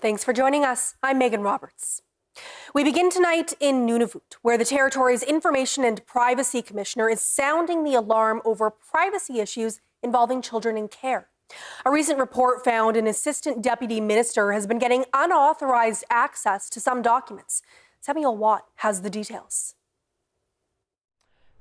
Thanks for joining us. I'm Megan Roberts. We begin tonight in Nunavut, where the territory's Information and Privacy Commissioner is sounding the alarm over privacy issues involving children in care. A recent report found an assistant deputy minister has been getting unauthorized access to some documents. Samuel Watt has the details.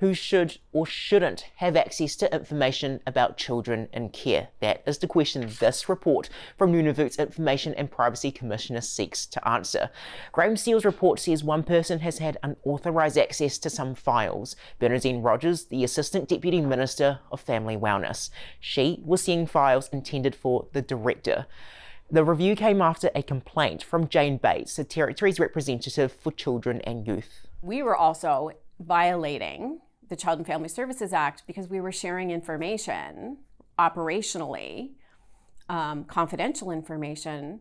Who should or shouldn't have access to information about children in care? That is the question this report from Nunavut's Information and Privacy Commissioner seeks to answer. Graham Steele's report says one person has had unauthorised access to some files. Bernadine Rogers, the Assistant Deputy Minister of Family Wellness. She was seeing files intended for the Director. The review came after a complaint from Jane Bates, the Territory's representative for children and youth. We were also violating the Child and Family Services Act because we were sharing information operationally, confidential information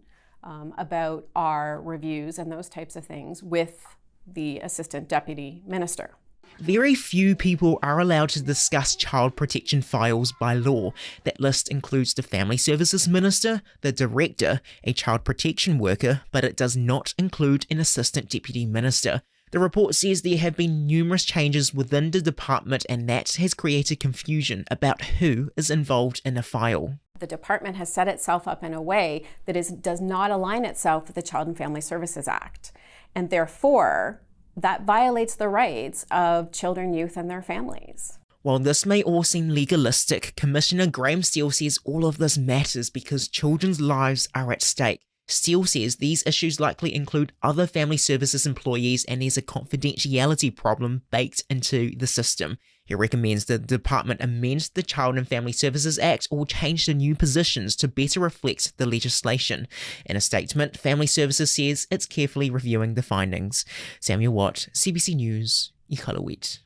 about our reviews and those types of things with the Assistant Deputy Minister. Very few people are allowed to discuss child protection files by law. That list includes the Family Services Minister, the Director, a child protection worker, but it does not include an Assistant Deputy Minister. The report says there have been numerous changes within the department, and that has created confusion about who is involved in a file. The department has set itself up in a way that does not align itself with the Child and Family Services Act, and therefore that violates the rights of children, youth, and their families. While this may all seem legalistic, Commissioner Graham Steele says all of this matters because children's lives are at stake. Steele says these issues likely include other family services employees and there's a confidentiality problem baked into the system. He recommends that the department amend the Child and Family Services Act or change the new positions to better reflect the legislation. In a statement, Family Services says it's carefully reviewing the findings. Samuel Watt, CBC News, Iqaluit.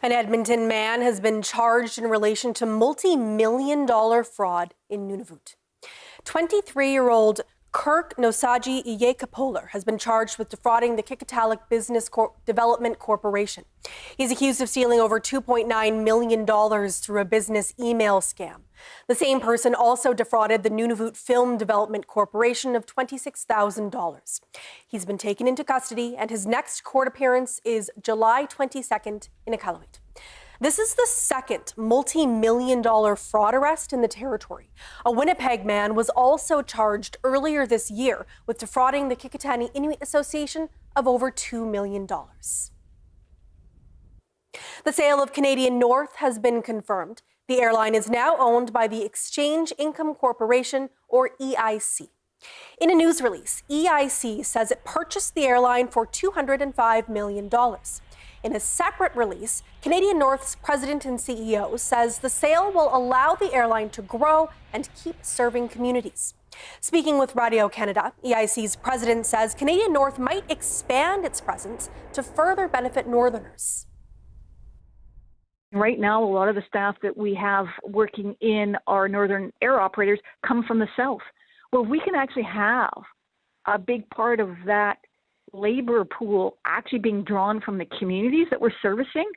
An Edmonton man has been charged in relation to multi-million-dollar fraud in Nunavut. 23-year-old Kirk Nosaji Iyekapoler has been charged with defrauding the Kikatalik Business Development Corporation. He's accused of stealing over $2.9 million through a business email scam. The same person also defrauded the Nunavut Film Development Corporation of $26,000. He's been taken into custody, and his next court appearance is July 22nd in Iqaluit. This is the second multi-million-dollar fraud arrest in the territory. A Winnipeg man was also charged earlier this year with defrauding the Kikatani Inuit Association of over $2 million. The sale of Canadian North has been confirmed. The airline is now owned by the Exchange Income Corporation, or EIC. In a news release, EIC says it purchased the airline for $205 million. In a separate release, Canadian North's president and CEO says the sale will allow the airline to grow and keep serving communities. Speaking with Radio Canada, EIC's president says Canadian North might expand its presence to further benefit Northerners. Right now, a lot of the staff that we have working in our Northern air operators come from the South. Well, we can actually have a big part of that labor pool actually being drawn from the communities that we're servicing.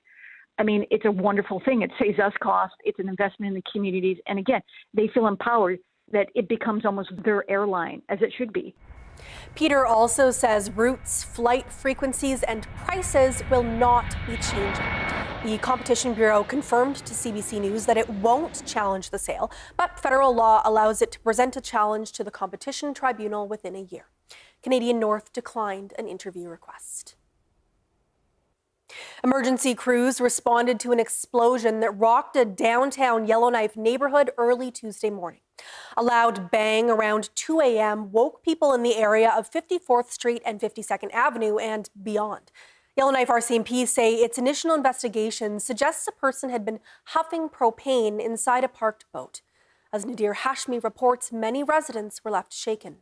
I mean, it's a wonderful thing. It saves us cost. It's an investment in the communities. And again, they feel empowered that it becomes almost their airline, as it should be. Peter also says routes, flight frequencies, and prices will not be changing. The Competition Bureau confirmed to CBC News that it won't challenge the sale, but federal law allows it to present a challenge to the Competition Tribunal within a year. Canadian North declined an interview request. Emergency crews responded to an explosion that rocked a downtown Yellowknife neighborhood early Tuesday morning. A loud bang around 2 a.m. woke people in the area of 54th Street and 52nd Avenue and beyond. Yellowknife RCMP say its initial investigation suggests a person had been huffing propane inside a parked boat. As Nadir Hashmi reports, many residents were left shaken.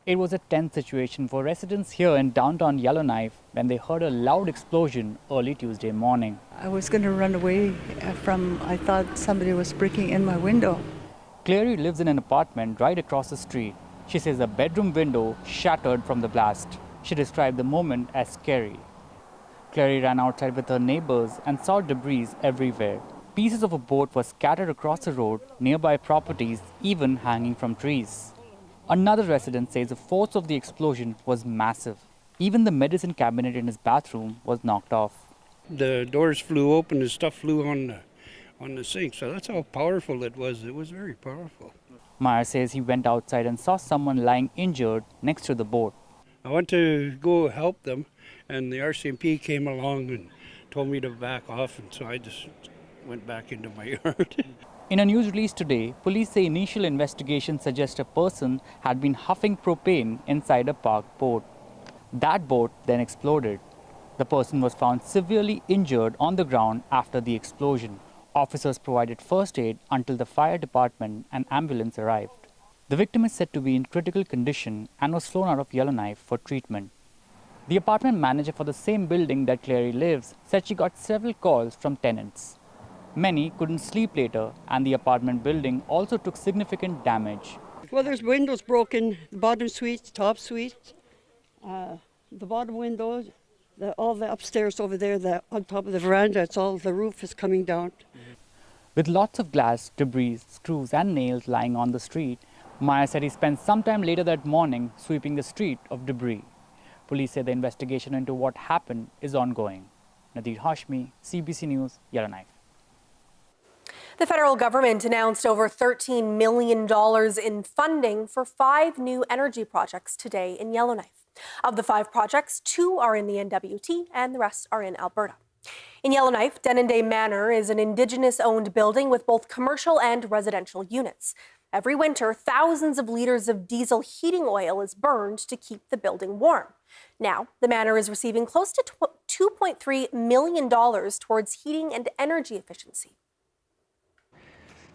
It was a tense situation for residents here in downtown Yellowknife when they heard a loud explosion early Tuesday morning. I was going to run away I thought somebody was breaking in my window. Clary lives in an apartment right across the street. She says a bedroom window shattered from the blast. She described the moment as scary. Clary ran outside with her neighbors and saw debris everywhere. Pieces of a boat were scattered across the road, nearby properties even hanging from trees. Another resident says the force of the explosion was massive. Even the medicine cabinet in his bathroom was knocked off. The doors flew open and stuff flew on the sink, so that's how powerful it was. It was very powerful. Meyer says he went outside and saw someone lying injured next to the boat. I went to go help them, and the RCMP came along and told me to back off, and so I just went back into my yard. In a news release today, police say initial investigations suggest a person had been huffing propane inside a parked boat. That boat then exploded. The person was found severely injured on the ground after the explosion. Officers provided first aid until the fire department and ambulance arrived. The victim is said to be in critical condition and was flown out of Yellowknife for treatment. The apartment manager for the same building that Clary lives said she got several calls from tenants. Many couldn't sleep later, and the apartment building also took significant damage. Well, there's windows broken, the bottom suite, top suite, the bottom windows, all the upstairs over there, on top of the veranda, it's all, the roof is coming down. With lots of glass, debris, screws and nails lying on the street, Meyer said he spent some time later that morning sweeping the street of debris. Police say the investigation into what happened is ongoing. Nadeer Hashmi, CBC News, Yellowknife. The federal government announced over $13 million in funding for 5 new energy projects today in Yellowknife. Of the 5 projects, 2 are in the NWT and the rest are in Alberta. In Yellowknife, Denendeh Manor is an Indigenous-owned building with both commercial and residential units. Every winter, thousands of liters of diesel heating oil is burned to keep the building warm. Now, the manor is receiving close to $2.3 million towards heating and energy efficiency.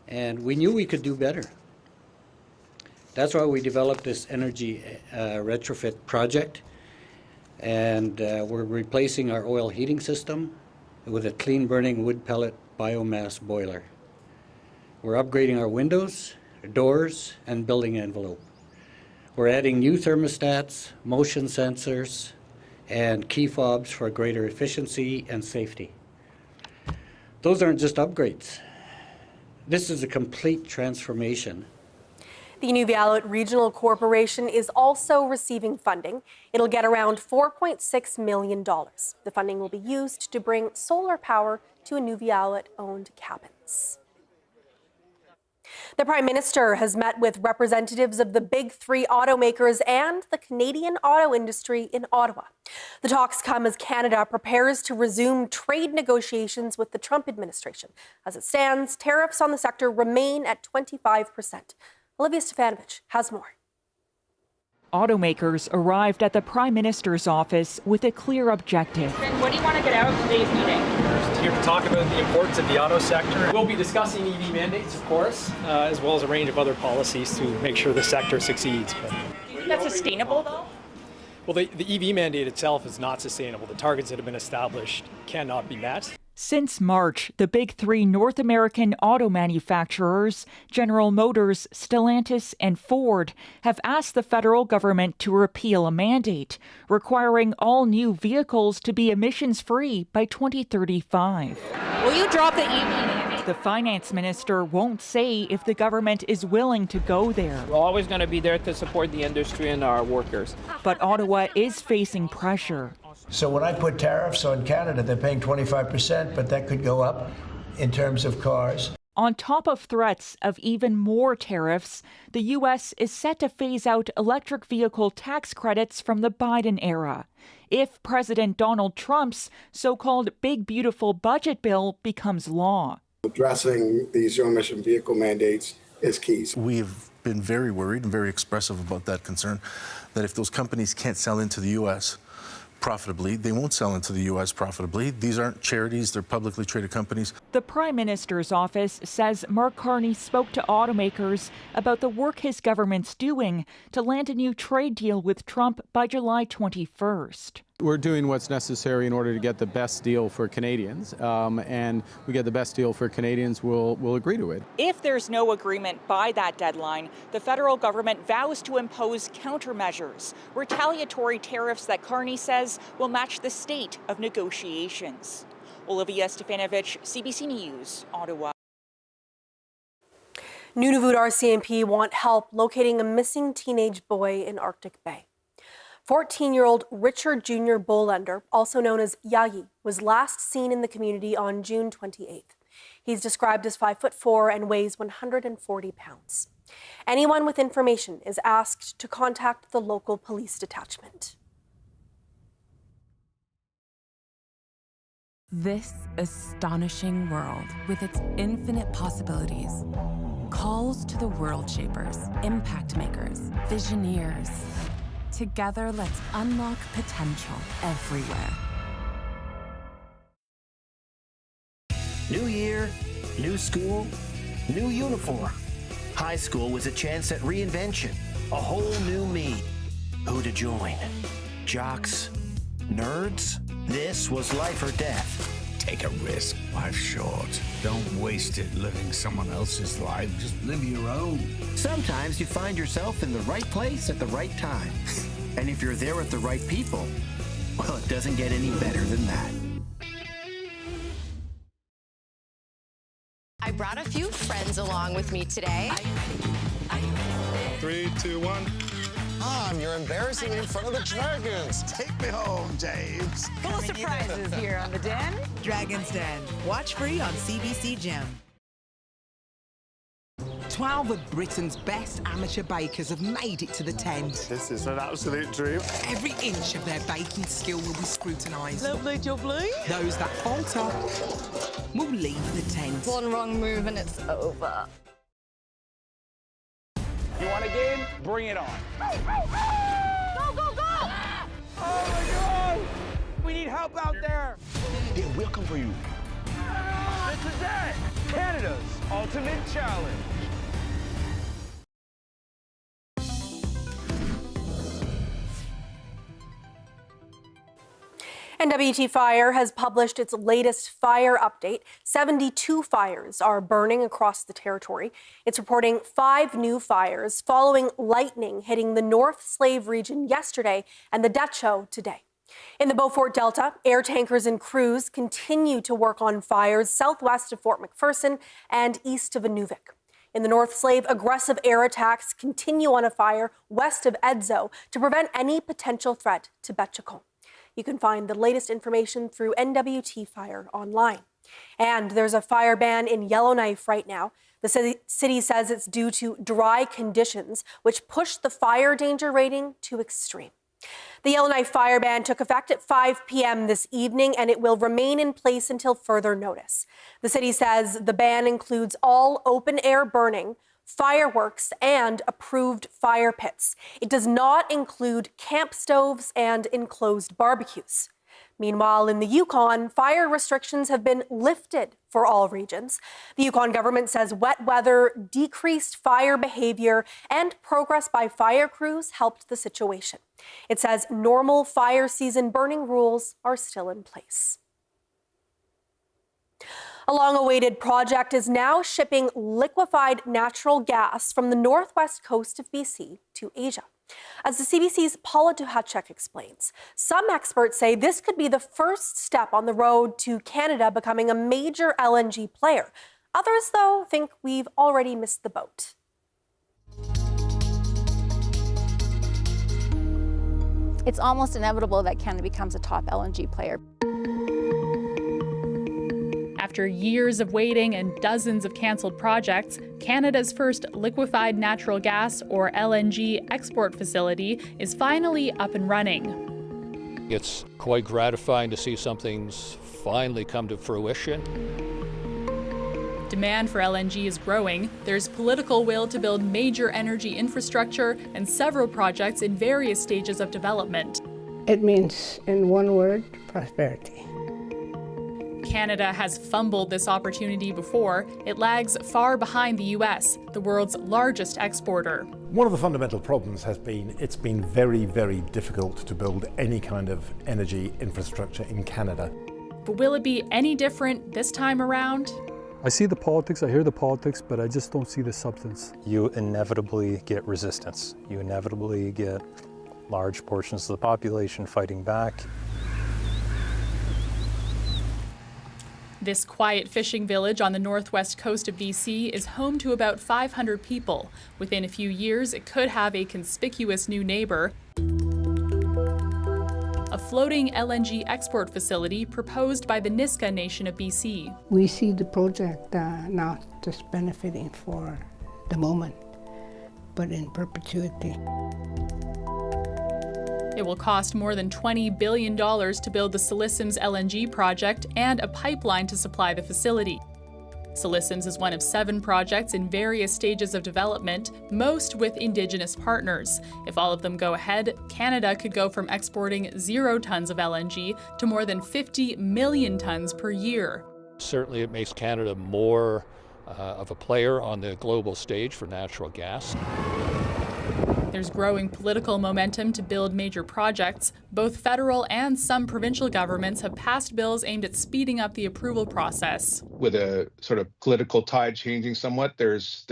And we knew we could do better. That's why we developed this energy retrofit project. And we're replacing our oil heating system with a clean burning wood pellet biomass boiler. We're upgrading our windows, doors, and building envelope. We're adding new thermostats, motion sensors, and key fobs for greater efficiency and safety. Those aren't just upgrades. This is a complete transformation. The Nunavut Regional Corporation is also receiving funding. It'll get around $4.6 million. The funding will be used to bring solar power to Nunavut-owned cabins. The Prime Minister has met with representatives of the big 3 automakers and the Canadian auto industry in Ottawa. The talks come as Canada prepares to resume trade negotiations with the Trump administration. As it stands, tariffs on the sector remain at 25%. Olivia Stefanovich has more. Automakers arrived at the Prime Minister's office with a clear objective. What do you want to get out of today's meeting? We're here to talk about the importance of the auto sector. We'll be discussing EV mandates, of course, as well as a range of other policies to make sure the sector succeeds. Do you think that's sustainable, though? Well, the EV mandate itself is not sustainable. The targets that have been established cannot be met. Since March, the big 3 North American auto manufacturers, General Motors, Stellantis, and Ford, have asked the federal government to repeal a mandate requiring all new vehicles to be emissions-free by 2035. Will you drop the EV mandate? The finance minister won't say if the government is willing to go there. We're always going to be there to support the industry and our workers. But Ottawa is facing pressure. So when I put tariffs on Canada, they're paying 25%, but that could go up in terms of cars. On top of threats of even more tariffs, the U.S. is set to phase out electric vehicle tax credits from the Biden era if President Donald Trump's so-called Big Beautiful Budget Bill becomes law. Addressing these zero-emission vehicle mandates is key. We've been very worried and very expressive about that concern, that if those companies can't sell into the U.S., profitably, they won't sell into the U.S. profitably. These aren't charities, they're publicly traded companies. The Prime Minister's office says Mark Carney spoke to automakers about the work his government's doing to land a new trade deal with Trump by July 21st. We're doing what's necessary in order to get the best deal for Canadians, and we get the best deal for Canadians, we'll agree to it. If there's no agreement by that deadline, the federal government vows to impose countermeasures, retaliatory tariffs that Carney says will match the state of negotiations. Olivia Stefanovich, CBC News, Ottawa. Nunavut RCMP want help locating a missing teenage boy in Arctic Bay. 14-year-old Richard Jr. Bolender, also known as Yayi, was last seen in the community on June 28th. He's described as 5'4" and weighs 140 pounds. Anyone with information is asked to contact the local police detachment. This astonishing world, with its infinite possibilities, calls to the world shapers, impact makers, visioneers. Together, let's unlock potential everywhere. New year, new school, new uniform. High school was a chance at reinvention, a whole new me. Who to join? Jocks? Nerds? This was life or death. Take a risk. Life's short. Don't waste it living someone else's life. Just live your own. Sometimes you find yourself in the right place at the right time. And if you're there with the right people, well, it doesn't get any better than that. I brought a few friends along with me today. 3, 2, 1. Mom, you're embarrassing me in front of the dragons. Take me home, James. Full of surprises here on The Den. Dragon's Den. Watch free on CBC Gem. 12 of Britain's best amateur bakers have made it to the tent. This is an absolute dream. Every inch of their baking skill will be scrutinised. Lovely jubbly. Those that falter will leave the tent. One wrong move and it's over. You want a game? Bring it on. Go, go, go! Oh my God! We need help out there. Yeah, we'll come for you. This is it. Canada's ultimate challenge. NWT Fire has published its latest fire update. 72 fires are burning across the territory. It's reporting 5 new fires following lightning hitting the North Slave region yesterday and the Dutcho today. In the Beaufort Delta, air tankers and crews continue to work on fires southwest of Fort McPherson and east of Nunavut. In the North Slave, aggressive air attacks continue on a fire west of Edzo to prevent any potential threat to Betchacon. You can find the latest information through NWT Fire online. And there's a fire ban in Yellowknife right now. The city says it's due to dry conditions, which pushed the fire danger rating to extreme. The Yellowknife fire ban took effect at 5 p.m. this evening, and it will remain in place until further notice. The city says the ban includes all open-air burning, fireworks, and approved fire pits. It does not include camp stoves and enclosed barbecues. Meanwhile, in the Yukon, fire restrictions have been lifted for all regions. The Yukon government says wet weather, decreased fire behavior, and progress by fire crews helped the situation. It says normal fire season burning rules are still in place. A long-awaited project is now shipping liquefied natural gas from the northwest coast of BC to Asia. As the CBC's Paula Duhatschek explains, some experts say this could be the first step on the road to Canada becoming a major LNG player. Others, though, think we've already missed the boat. It's almost inevitable that Canada becomes a top LNG player. After years of waiting and dozens of cancelled projects, Canada's first liquefied natural gas, or LNG, export facility is finally up and running. It's quite gratifying to see something's finally come to fruition. Demand for LNG is growing. There's political will to build major energy infrastructure and several projects in various stages of development. It means, in one word, prosperity. Canada has fumbled this opportunity before. It lags far behind the U.S., the world's largest exporter. One of the fundamental problems has been it's been very, very difficult to build any kind of energy infrastructure in Canada. But will it be any different this time around? I see the politics, I hear the politics, but I just don't see the substance. You inevitably get resistance. You inevitably get large portions of the population fighting back. This quiet fishing village on the northwest coast of BC is home to about 500 people. Within a few years, it could have a conspicuous new neighbor, a floating LNG export facility proposed by the Nisga'a Nation of BC. We see the project not just benefiting for the moment, but in perpetuity. It will cost more than $20 billion to build the Citizenship LNG project and a pipeline to supply the facility. Citizenship is one of 7 projects in various stages of development, most with Indigenous partners. If all of them go ahead, Canada could go from exporting 0 tons of LNG to more than 50 million tons per year. Certainly it makes Canada more of a player on the global stage for natural gas. There's growing political momentum to build major projects. Both federal and some provincial governments have passed bills aimed at speeding up the approval process. With a sort of political tide changing somewhat, there's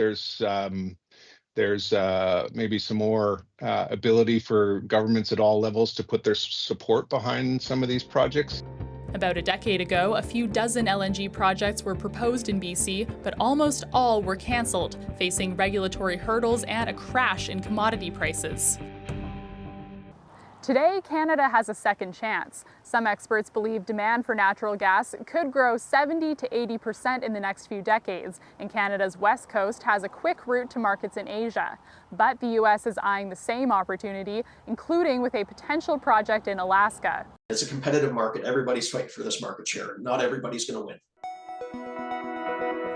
maybe some more ability for governments at all levels to put their support behind some of these projects. About a decade ago, a few dozen LNG projects were proposed in BC, but almost all were cancelled, facing regulatory hurdles and a crash in commodity prices. Today, Canada has a second chance. Some experts believe demand for natural gas could grow 70 to 80% in the next few decades, and Canada's west coast has a quick route to markets in Asia. But the U.S. is eyeing the same opportunity, including with a potential project in Alaska. It's a competitive market. Everybody's fighting for this market share. Not everybody's going to win.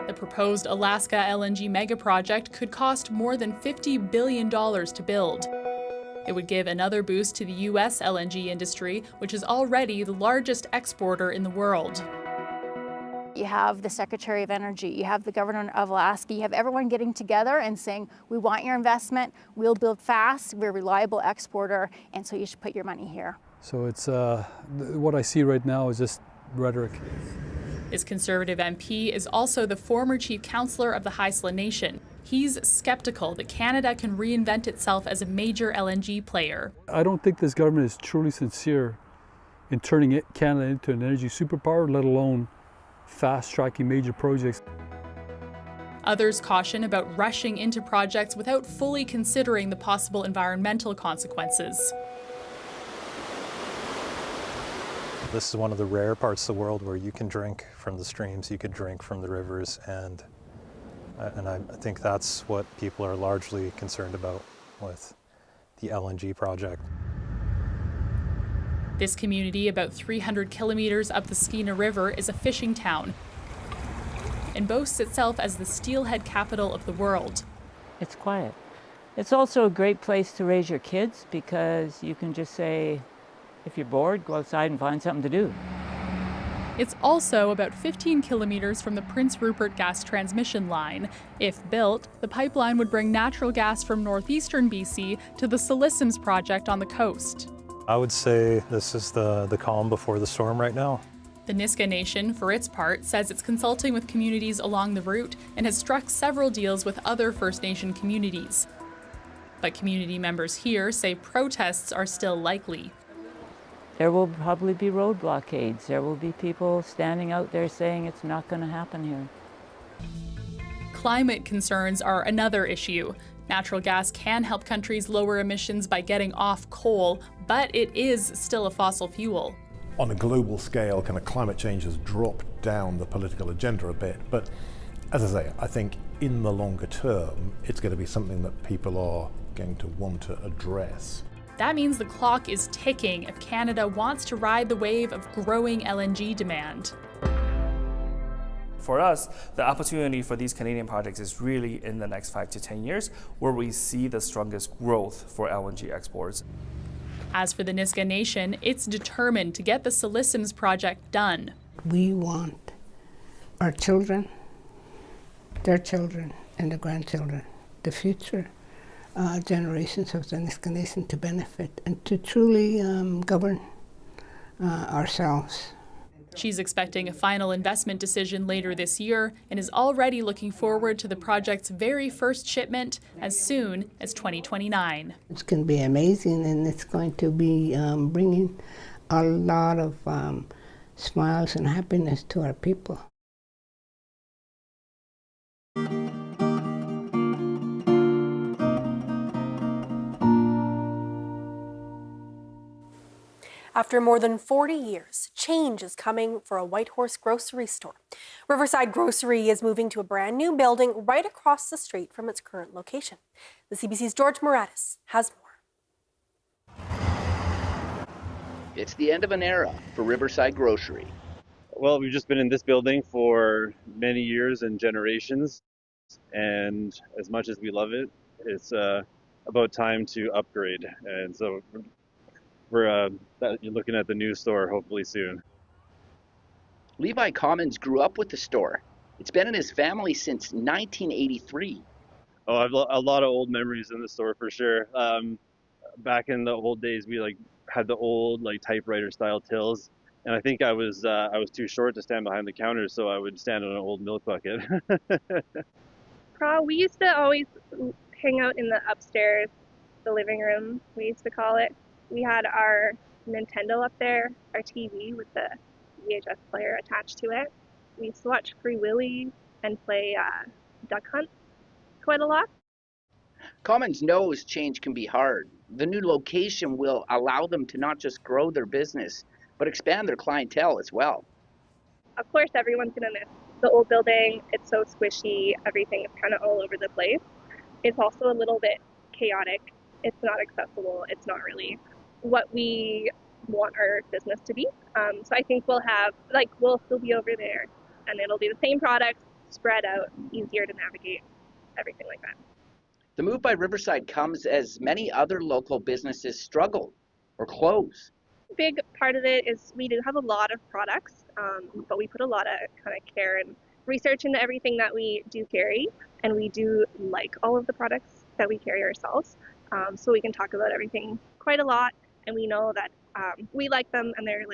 The proposed Alaska LNG mega project could cost more than $50 billion to build. It would give another boost to the U.S. LNG industry, which is already the largest exporter in the world. You have the Secretary of Energy, you have the Governor of Alaska, you have everyone getting together and saying, we want your investment, we'll build fast, we're a reliable exporter, and so you should put your money here. So it's what I see right now is just rhetoric. This Conservative MP is also the former chief counsellor of the Haisla Nation. He's skeptical that Canada can reinvent itself as a major LNG player. I don't think this government is truly sincere in turning Canada into an energy superpower, let alone fast-tracking major projects. Others caution about rushing into projects without fully considering the possible environmental consequences. This is one of the rare parts of the world where you can drink from the streams, you could drink from the rivers, and I think that's what people are largely concerned about with the LNG project. This community, about 300 kilometers up the Skeena River, is a fishing town and boasts itself as the steelhead capital of the world. It's quiet. It's also a great place to raise your kids because you can just say, if you're bored, go outside and find something to do. It's also about 15 kilometers from the Prince Rupert gas transmission line. If built, the pipeline would bring natural gas from northeastern BC to the Citizenship project on the coast. I would say this is the calm before the storm right now. The Nisga'a Nation, for its part, says it's consulting with communities along the route and has struck several deals with other First Nation communities. But community members here say protests are still likely. There will probably be road blockades. There will be people standing out there saying it's not going to happen here. Climate concerns are another issue. Natural gas can help countries lower emissions by getting off coal, but it is still a fossil fuel. On a global scale, kind of climate change has dropped down the political agenda a bit, but as I say, I think in the longer term, it's going to be something that people are going to want to address. That means the clock is ticking if Canada wants to ride the wave of growing LNG demand. For us, the opportunity for these Canadian projects is really in the next 5 to 10 years, where we see the strongest growth for LNG exports. As for the Nisga'a Nation, it's determined to get the Citizenship project done. We want our children, their children, and their grandchildren, the future generations of the Nisga'a Nation to benefit and to truly govern ourselves. She's expecting a final investment decision later this year and is already looking forward to the project's very first shipment as soon as 2029. It's going to be amazing, and it's going to be bringing a lot of smiles and happiness to our people. After more than 40 years, change is coming for a Whitehorse grocery store. Riverside Grocery is moving to a brand new building right across the street from its current location. The CBC's George Moratis has more. It's the end of an era for Riverside Grocery. Well, we've just been in this building for many years and generations, and as much as we love it, it's about time to upgrade. And so we're looking at the new store hopefully soon. Levi Commons grew up with the store. It's been in his family since 1983. Oh, I've a lot of old memories in the store for sure. Back in the old days, we had the old typewriter style tills, and I think I was too short to stand behind the counter, so I would stand on an old milk bucket. We used to always hang out in the upstairs, the living room, we used to call it. We had our Nintendo up there, our TV with the VHS player attached to it. We used to watch Free Willy and play Duck Hunt quite a lot. Commons knows change can be hard. The new location will allow them to not just grow their business, but expand their clientele as well. Of course, everyone's going to miss the old building. It's so squishy. Everything is kind of all over the place. It's also a little bit chaotic. It's not accessible. It's not really what we want our business to be. So I think we'll still be over there, and it'll be the same products spread out, easier to navigate, everything like that. The move by Riverside comes as many other local businesses struggle or close. A big part of it is we do have a lot of products, but we put a lot of kind of care and research into everything that we do carry, and we do like all of the products that we carry ourselves. So we can talk about everything quite a lot, and we know that we like them, and they're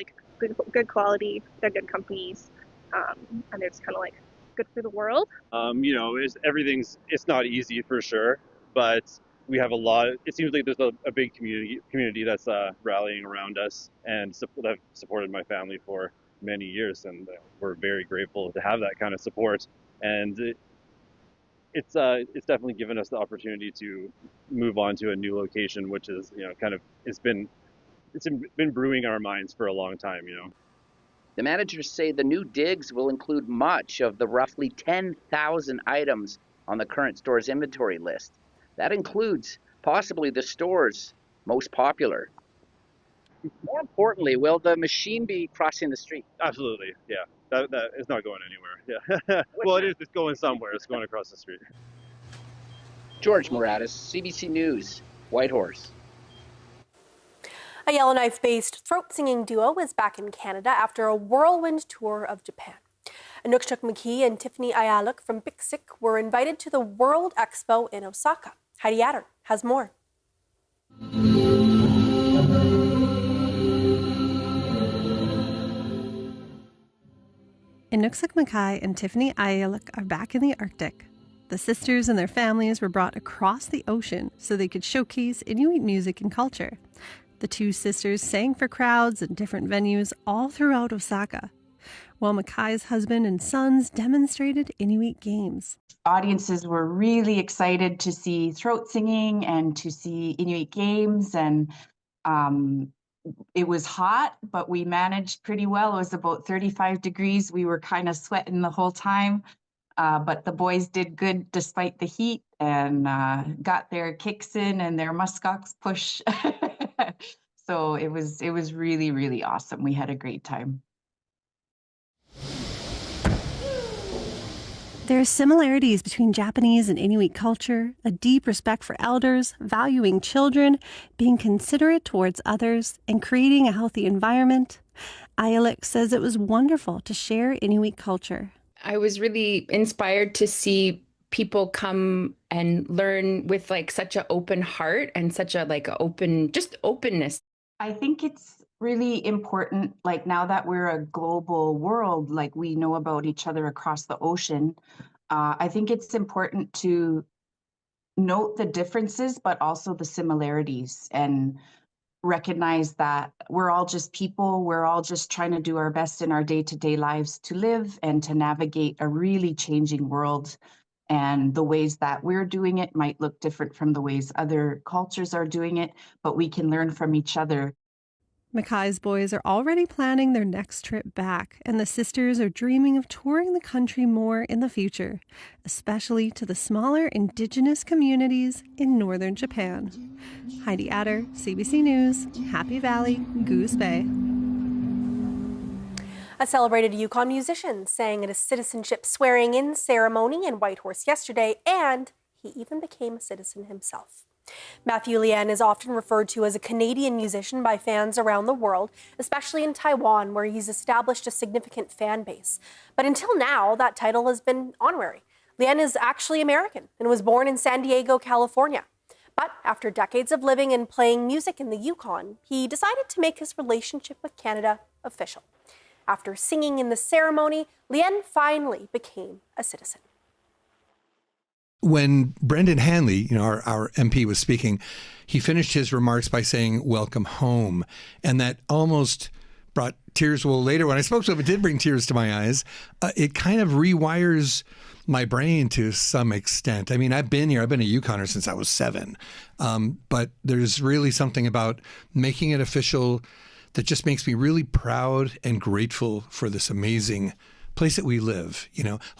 good quality, they're good companies, and they're just kind of good for the world. It's not easy for sure, but we have a lot. It seems like there's a big community that's rallying around us and have supported my family for many years, and we're very grateful to have that kind of support. And it's definitely given us the opportunity to move on to a new location, which is it's been brewing our minds for a long time. The managers say the new digs will include much of the roughly 10,000 items on the current store's inventory list. That includes possibly the store's most popular. More importantly, will the machine be crossing the street? Absolutely, yeah. That is not going anywhere. Yeah. Well, it is. It's going somewhere. It's going across the street. George Moratis, CBC News, Whitehorse. A Yellowknife-based throat-singing duo is back in Canada after a whirlwind tour of Japan. Inukshuk McKee and Tiffany Ayaluk from Biksik were invited to the World Expo in Osaka. Heidi Adder has more. Inukshuk McKay and Tiffany Ayaluk are back in the Arctic. The sisters and their families were brought across the ocean so they could showcase Inuit music and culture. The two sisters sang for crowds in different venues all throughout Osaka, while Mackay's husband and sons demonstrated Inuit games. Audiences were really excited to see throat singing and to see Inuit games, and it was hot, but we managed pretty well. It was about 35 degrees. We were kind of sweating the whole time, but the boys did good despite the heat and got their kicks in and their muskox push. So it was really, really awesome. We had a great time. There are similarities between Japanese and Inuit culture, a deep respect for elders, valuing children, being considerate towards others, and creating a healthy environment. Ayaluk says it was wonderful to share Inuit culture. I was really inspired to see people come and learn with such an open heart and such a openness. I think it's really important, now that we're a global world, we know about each other across the ocean. I think it's important to note the differences, but also the similarities. And recognize that we're all just people. We're all just trying to do our best in our day-to-day lives to live and to navigate a really changing world. And the ways that we're doing it might look different from the ways other cultures are doing it, but we can learn from each other. Mackay's boys are already planning their next trip back, and the sisters are dreaming of touring the country more in the future, especially to the smaller Indigenous communities in northern Japan. Heidi Adder, CBC News, Happy Valley, Goose Bay. A celebrated Yukon musician sang at a citizenship swearing-in ceremony in Whitehorse yesterday, and he even became a citizen himself. Matthew Lian is often referred to as a Canadian musician by fans around the world, especially in Taiwan, where he's established a significant fan base. But until now, that title has been honorary. Lian is actually American and was born in San Diego, California. But after decades of living and playing music in the Yukon, he decided to make his relationship with Canada official. After singing in the ceremony, Lian finally became a citizen. When Brendan Hanley, our MP, was speaking, he finished his remarks by saying, "Welcome home." And that almost brought tears. Well, later when I spoke to him, it did bring tears to my eyes. It kind of rewires my brain to some extent. I mean, I've been here. I've been a Yukoner since I was 7. But there's really something about making it official that just makes me really proud and grateful for this amazing place that we live,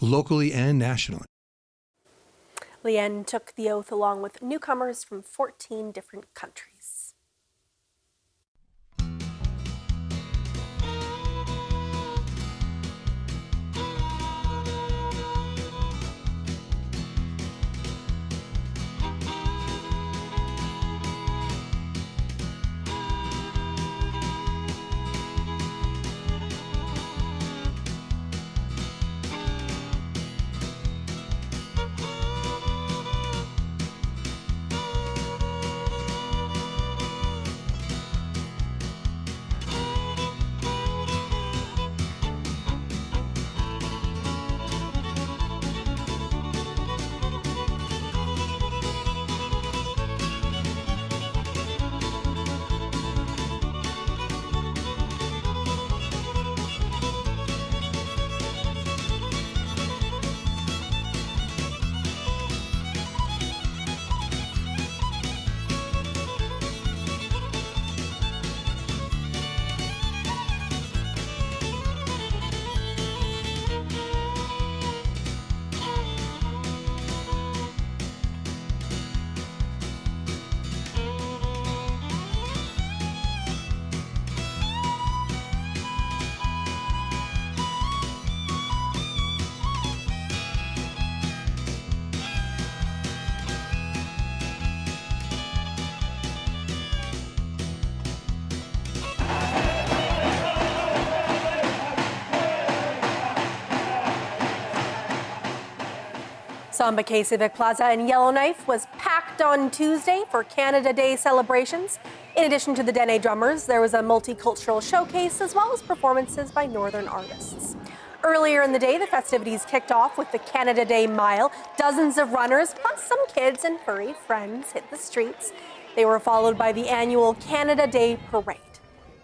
locally and nationally. Lian took the oath along with newcomers from 14 different countries. Samba K Civic Plaza in Yellowknife was packed on Tuesday for Canada Day celebrations. In addition to the Dene Drummers, there was a multicultural showcase as well as performances by northern artists. Earlier in the day, the festivities kicked off with the Canada Day Mile. Dozens of runners, plus some kids and furry friends, hit the streets. They were followed by the annual Canada Day Parade.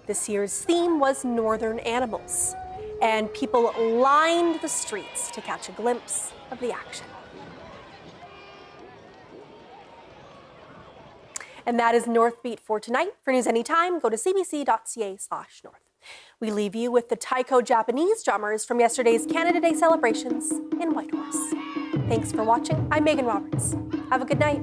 This year's theme was Northern Animals, and people lined the streets to catch a glimpse of the action. And that is Northbeat for tonight. For news anytime, go to cbc.ca/north. We leave you with the Taiko Japanese drummers from yesterday's Canada Day celebrations in Whitehorse. Thanks for watching. I'm Megan Roberts. Have a good night.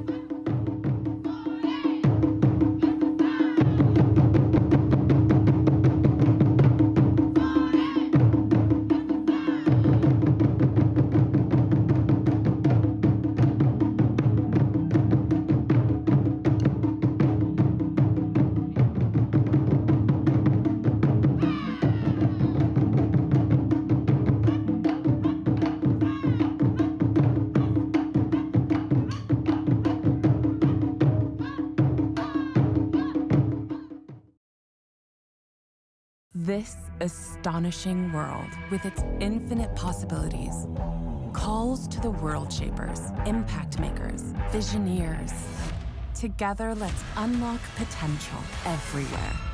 This astonishing world, with its infinite possibilities, calls to the world shapers, impact makers, visioneers Together, let's unlock potential everywhere.